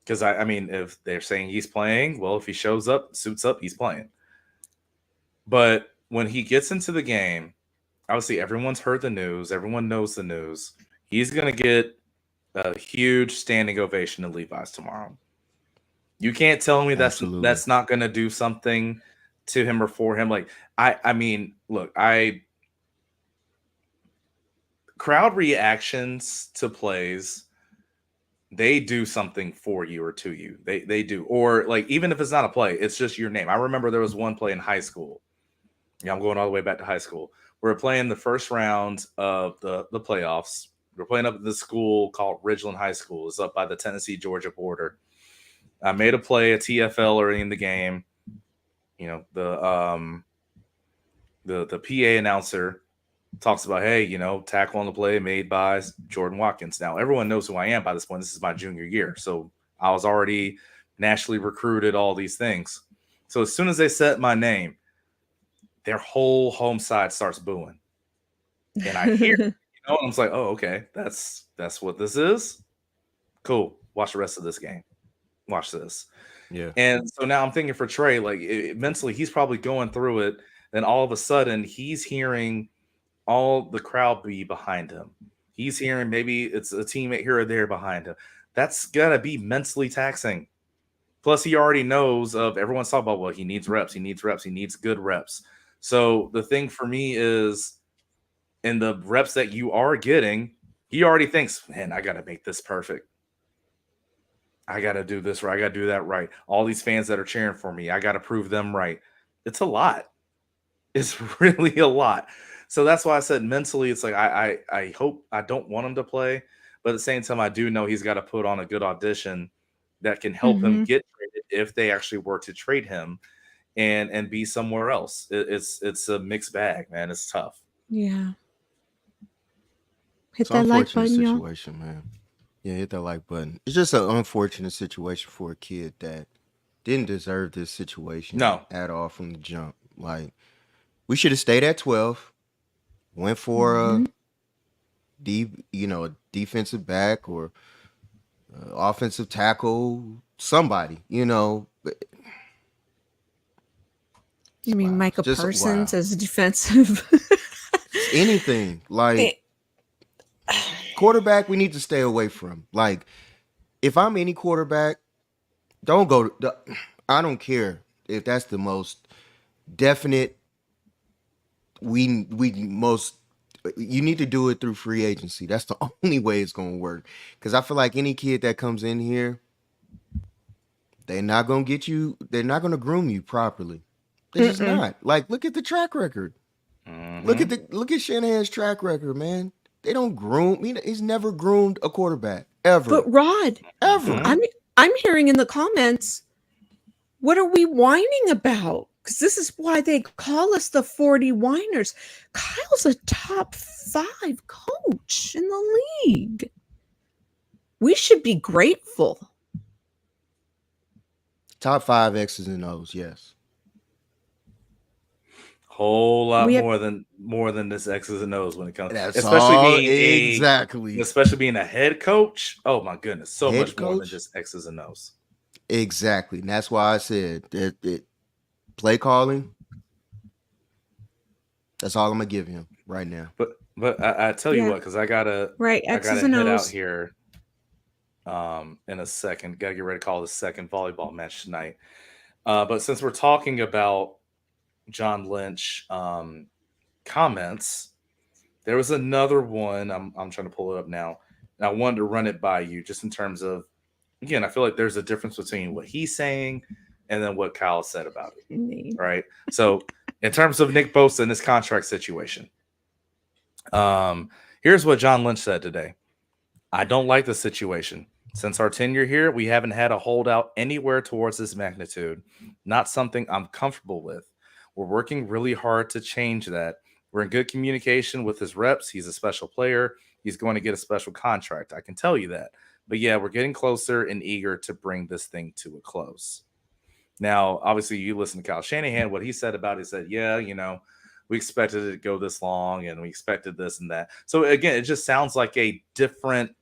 Because I mean, if they're saying he's playing, well, if he shows up, suits up, he's playing. But when he gets into the game, obviously everyone's heard the news, everyone knows the news. He's going to get a huge standing ovation in Levi's tomorrow. You can't tell me that's not going to do something to him or for him. Like, I mean, look, crowd reactions to plays, they do something for you or to you. They do. Or like, even if it's not a play, it's just your name. I remember there was one play in high school. Yeah, I'm going all the way back to high school. We're playing the first round of the playoffs. We're playing up at this school called Ridgeland High School. It's up by the Tennessee-Georgia border. I made a play, a TFL early in the game. You know, the PA announcer talks about, hey, tackle on the play made by Jordan Watkins. Now, everyone knows who I am by this point. This is my junior year. So I was already nationally recruited, all these things. So as soon as they said my name, their whole home side starts booing. And I hear, and I was like, oh, okay, that's what this is. Cool. Watch the rest of this game. Watch this. Yeah. And so now I'm thinking for Trey, like mentally, he's probably going through it. Then all of a sudden, he's hearing all the crowd be behind him. He's hearing maybe it's a teammate here or there behind him. That's got to be mentally taxing. Plus, he already knows of everyone's talking about, well, he needs reps, he needs reps, he needs good reps. So the thing for me is, in the reps that you are getting, he already thinks, man, I got to make this perfect. I got to do this right. I got to do that right. All these fans that are cheering for me, I got to prove them right. It's a lot. It's really a lot. So that's why I said mentally, it's like I hope, I don't want him to play, but at the same time, I do know he's got to put on a good audition that can help him Mm-hmm. get traded if they actually were to trade him and be somewhere else. It's a mixed bag, man. It's tough. Yeah. It's Hit an that like unfortunate button, y'all. situation, man. Yeah, hit that like button. It's just an unfortunate situation for a kid that didn't deserve this situation No. at all from the jump. Like, we should have stayed at 12, went for Mhm. a defensive back or offensive tackle, somebody, but You mean wow, Micah just Parsons wow. as defensive? Anything like quarterback, we need to stay away from. Like, if I'm any quarterback, don't go. I don't care if that's the most definite. We most. You need to do it through free agency. That's the only way it's gonna work. Because I feel like any kid that comes in here, they're not gonna get you. They're not gonna groom you properly. They're just Mm-mm. not. Like, look at the track record. Look at Shanahan's track record, man. They don't groom. He's never groomed a quarterback ever, But Rod, ever. I'm hearing in the comments, what are we whining about? Because this is why they call us the 40 whiners. Kyle's a top 5 coach in the league. We should be grateful. Top 5 X's and O's, yes. Whole lot We have- more than this X's and O's when it comes, That's especially all being exactly. especially being a head coach. Oh my goodness, so Head much more than coach? just X's and O's. Exactly. And that's why I said that play calling. That's all I'm gonna give him right now. But I tell you Yeah. what, because I gotta X's and head out O's. here in a second. Gotta get ready to call the second volleyball match tonight. But since we're talking about John Lynch comments, there was another one. I'm trying to pull it up now, and I wanted to run it by you just in terms of, again, I feel like there's a difference between what he's saying and then what Kyle said about it. Right. So in terms of Nick Bosa and this contract situation, here's what John Lynch said today. I don't like the situation. Since our tenure here, we haven't had a holdout anywhere towards this magnitude. Not something I'm comfortable with. We're working really hard to change that. We're in good communication with his reps. He's a special player. He's going to get a special contract. I can tell you that. But yeah, we're getting closer and eager to bring this thing to a close. Now, obviously, you listen to Kyle Shanahan. What he said about it, he said, yeah, we expected it to go this long and we expected this and that. So again, it just sounds like a different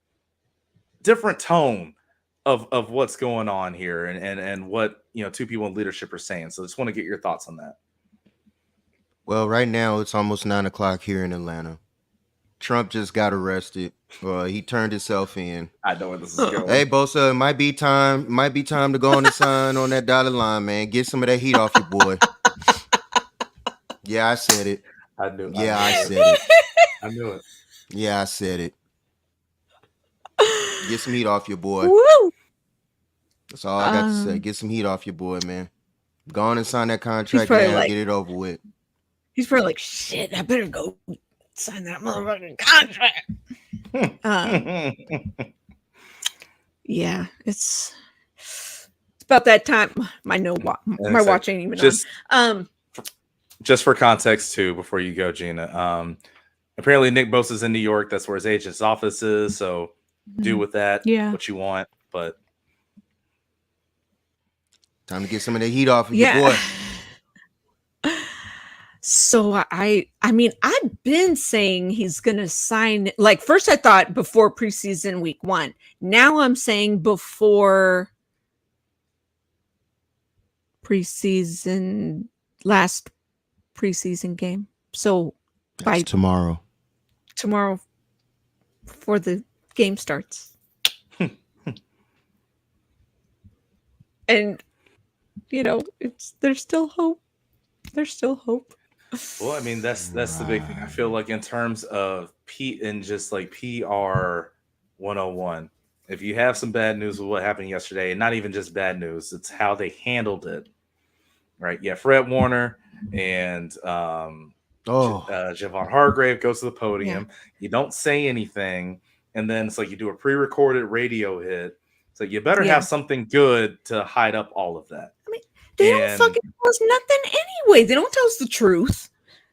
tone of what's going on here and what, two people in leadership are saying. So I just want to get your thoughts on that. Well, right now it's almost 9:00 here in Atlanta. Trump just got arrested. He turned himself in. I know where this is going. Hey, Bosa, it might be time to go on the sign on that dotted line, man. Get some of that heat off your boy. Yeah, I said it. I knew. Yeah, I said it. I knew it. Yeah, I said it. Get some heat off your boy. Woo! That's all I got to say. Get some heat off your boy, man. Go on and sign that contract probably now. like- Get it over with. He's probably like, shit, I better go sign that motherfucking contract. Yeah, it's about that time. My watch ain't even on. Just for context too, before you go, Gina. Apparently Nick Bosa's in New York. That's where his agent's office is. So do with that what you want. But time to get some of the heat off of your boy. So I mean, I've been saying he's going to sign. Like, first I thought before preseason week 1. Now I'm saying before preseason, last preseason game. So by tomorrow before the game starts. And there's still hope. There's still hope. Well, I mean, that's the big thing. I feel like in terms of P and just like PR 101, if you have some bad news with what happened yesterday, and not even just bad news, it's how they handled it. Right? Yeah, Fred Warner and Oh, Javon Hargrave goes to the Yeah. podium. You don't say anything, and then it's like you do a pre-recorded radio hit. So you better Yeah. have something good to hide up all of that. I mean, they don't And fucking tell us nothing anyway. They don't tell us the truth.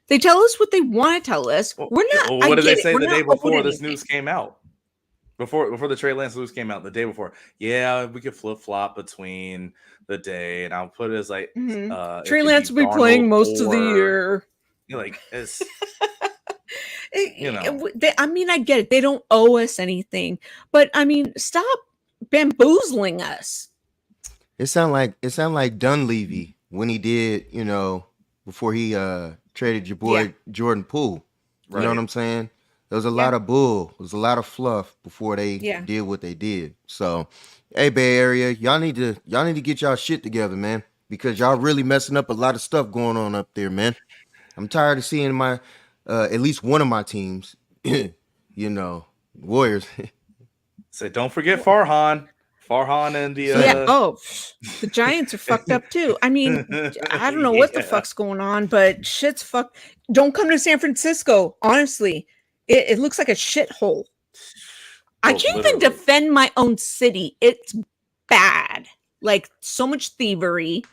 They tell us what they want to tell us. well, We're not. well, I what did they get it. say We're the not day owed before this anything. news came out? Before the Trey Lance news came out, the day before, yeah, we could flip flop between the day, and I'll put it as like Mhm. it Trey could Lance be will be playing Darnold most of the or year. like it's I mean, I get it. They don't owe us anything, but I mean, stop bamboozling us. it sound like Dunleavy when he did, before he traded your boy Yeah. Jordan Poole. You know what right. I'm saying? There was a Yeah. lot of bull. There was a lot of fluff before they Yeah. did what they did. So, hey, Bay Area, y'all need to get y'all shit together, man, because y'all really messing up a lot of stuff going on up there, man. I'm tired of seeing my at least one of my teams, Warriors. So don't forget Farhan and the Yeah. Oh, the Giants are fucked up too. I mean, I don't know what the Yeah. fuck's going on, but shit's fucked. Don't come to San Francisco. Honestly, it looks like a shithole. I Oh, can't literally. even defend my own city. It's bad. Like so much thievery.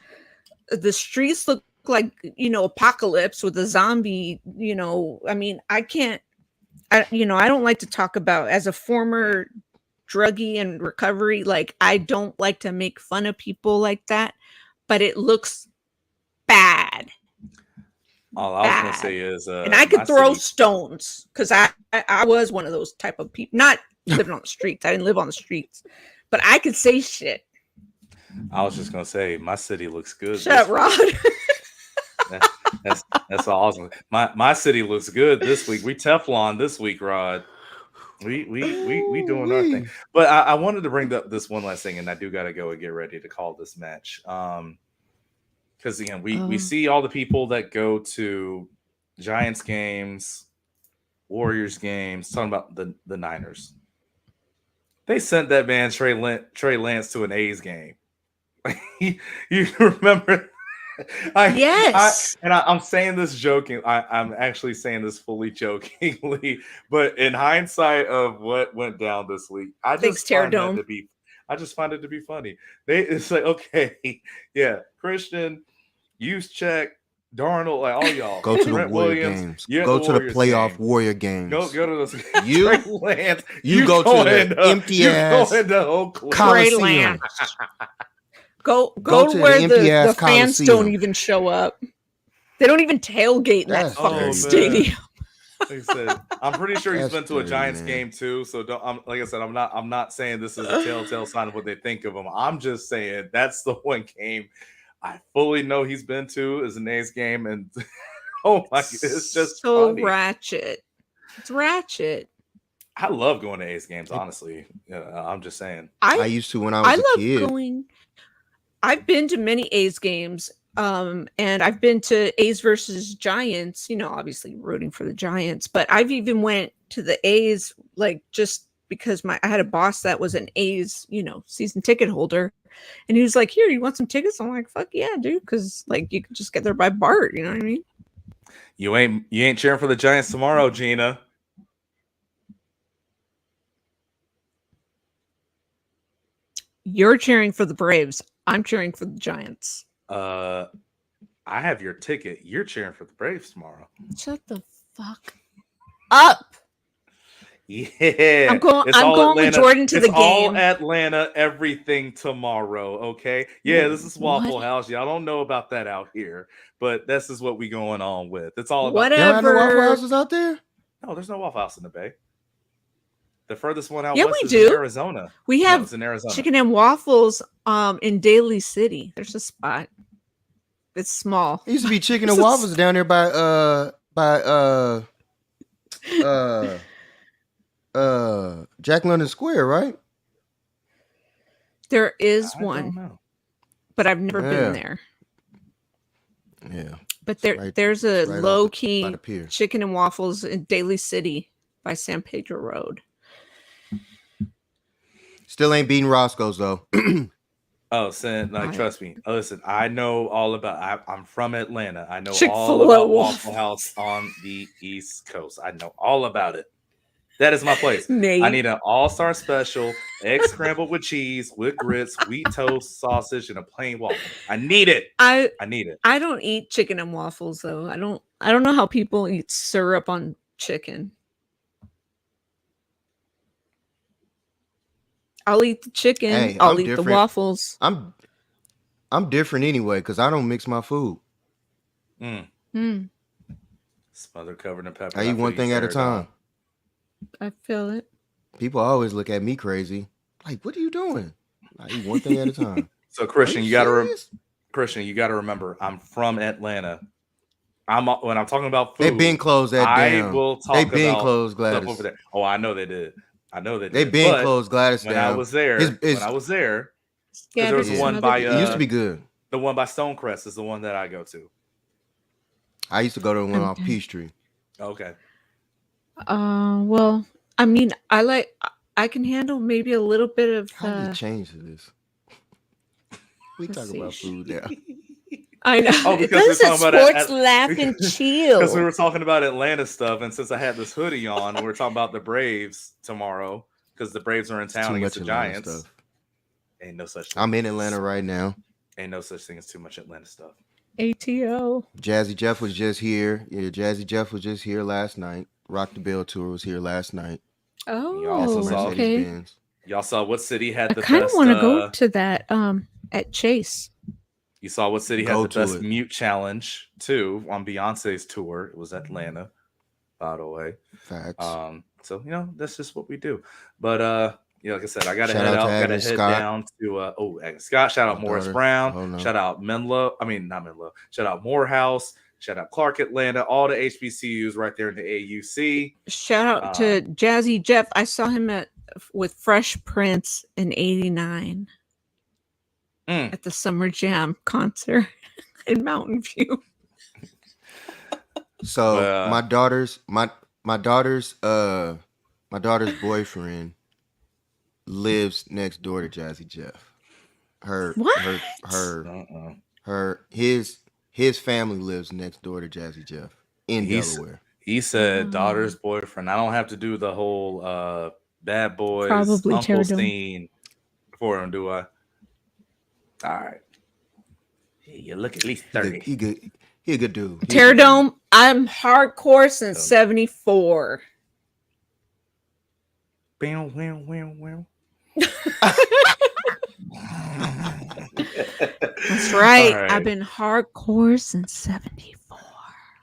The streets look like apocalypse with a zombie. I mean, I can't. I don't like to talk about as a former druggie and recovery. Like I don't like to make fun of people like that, but it looks bad. All I was gonna Bad. say is, And I my could throw city- stones because I was one of those type of people. Not living on the streets. I didn't live on the streets, but I could say shit. I was just gonna say my city looks good. Shut up, Rod. That's all. I was gonna, my city looks good this week. We Teflon this week, Rod. We doing our thing. But I wanted to bring up this one last thing, and I do gotta go and get ready to call this match. Because again, we see all the people that go to Giants games, Warriors games, talking about the Niners. They sent that man Trey Lance to an A's game. You remember? Yes. I'm saying this joking. I'm actually saying this fully jokingly, but in hindsight of what went down this week, I just find it to be funny. It's like, okay, yeah, Christian, Juszczyk, Darnold, like all y'all, Go to the Trent Warrior Williams, games. you're at Go the to the Warriors playoff game. Warrior games. Go to those. You- Trey Lance, you go to the empty ass Go into Oakland. Trey Coliseum. Lance. Go Go to to where the the empty-ass fans Coliseum. don't even show up. They don't even tailgate in that That's fucking dirty. stadium. Like I said, I'm pretty sure he's That's been to a dirty, Giants man. game too. So like I said, I'm not saying this is a telltale sign of what they think of him. I'm just saying that's the one game I fully know he's been to is an A's game, and oh my, it's just so funny. ratchet. It's ratchet. I love going to A's games, honestly. I'm just saying. I used to when I was I a love kid. going. I've been to many A's games, and I've been to A's versus Giants. Obviously rooting for the Giants, but I've even went to the A's like just because I had a boss that was an A's season ticket holder, and he was like, "Here, you want some tickets?" I'm like, "Fuck yeah, dude!" Because like you could just get there by BART. You know what I mean? You ain't cheering for the Giants tomorrow, Gina. You're cheering for the Braves. I'm cheering for the Giants. I have your ticket. You're cheering for the Braves tomorrow. Shut the fuck up. Yeah, I'm going it's all with Atlanta. Jordan to It's the all game. Atlanta, everything tomorrow. Okay, yeah, this is Waffle What? House. Y'all don't know about that out here, but this is what we going on with. It's all about. Whatever. Y'all have no Waffle Houses out there? No, there's no Waffle House in the Bay. The furthest one out Yeah, west we is do. in Arizona. We No, have it's in Arizona. chicken and waffles in Daly City. There's a spot. It's small. It used to be chicken and waffles down there by Jack London Square, right? There is I don't one. know. but I've never Yeah. been there. Yeah. But It's right- there's a it's right off low by key the pier. chicken and waffles in Daly City by San Pedro Road. Still ain't beating Roscoe's though. Oh, Sin, like, I- trust me. Listen, I know all about. I'm from Atlanta. I know all Chick-fil-A about waffle. Waffle House on the East Coast. I know all about it. That is my place. Nate, I need an all-star special, egg scrambled with cheese, with grits, wheat toast, sausage, and a plain waffle. I need it. I need it. I don't eat chicken and waffles though. I don't know how people eat syrup on chicken. I'll eat the chicken. Hey, I'll I'm eat the different. waffles. I'm different anyway because I don't mix my food. Smothered, covered in pepper. I eat one feel you, thing at a Sarah, time. dog. I feel it. People always look at me crazy. Like, what are you doing? I eat one thing at a time. So, Are Christian, you gotta serious? Christian, you gotta remember, I'm from Atlanta. When I'm talking about food, They been closed that I down. will talk They been about closed, stuff Gladys. over there. Oh, I know they did. I know they They did. been But closed Gladys when down. I was there, It's- when I was there, Yeah, there was there's one some by, other- it used to be good. the one by Stonecrest is the one that I go to. I used to go to the one off Okay. Peachtree. Okay. Well, I mean, I can handle maybe a little bit of. How do you change to this? We Let's talk about see. food now. I know. Oh, because we're Listen, talking about sports, laugh, and Because chill. we were talking about Atlanta stuff, and since I had this hoodie on, we're talking about the Braves tomorrow because the Braves are in It's town too against much the Atlanta Giants. stuff. Ain't no such thing. I'm in Atlanta right now. Ain't no such thing as too much Atlanta stuff. ATO. Jazzy Jeff was just here. Yeah, Jazzy Jeff was just here last night. Rock the Bell tour was here last night. also Oh, saw okay. Mercedes-Benz. Y'all saw what city had I the kind of best. want to go to that at Chase. You saw what city Go had the to best it. mute challenge too on Beyonce's tour. It was Atlanta, by the way. Facts. So that's just what we do. But like I said, I gotta Shout head out out, to gotta Agnes head Scott. down to Scott. Shout out My Morris daughter. Brown. Oh, no. Shout out Menlo. I mean, not Menlo. Shout out Morehouse. Shout out Clark Atlanta. All the HBCUs right there in the AUC. Shout out to Jazzy Jeff. I saw him with Fresh Prince in '89 at the Summer Jam concert in Mountain View. So my daughter's boyfriend lives next door to Jazzy Jeff. His family lives next door to Jazzy Jeff in Delaware. He said, daughter's boyfriend. I don't have to do the whole bad boys Probably uncle Pterodome. scene for him, do I? All right. Hey, you look at least 30. He a good dude. Pterodome, I'm hardcore since '74. Bam, wham, wham, wham. That's right. All right. I've been hardcore since '74.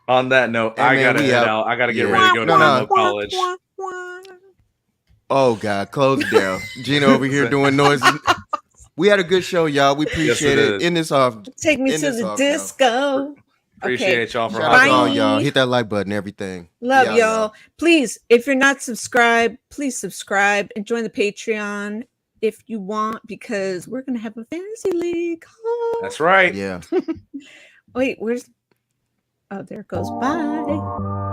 On that note, Hey, I man, gotta we head out. out. I gotta get Yeah. ready to go to No. college. Oh God, close it down. Gina over here doing noises. We had a good show, y'all. We appreciate it. did. End this off. Take me End to this the off, y'all. disco. Appreciate y'all for Shout out to all Bye. y'all. Hit that like button, everything. Love Yeah, y'all. Please, if you're not subscribed, please subscribe and join the Patreon if you want, because we're gonna have a fantasy league. Oh. That's right. Yeah. Wait, where's? Oh, there it goes. Bye.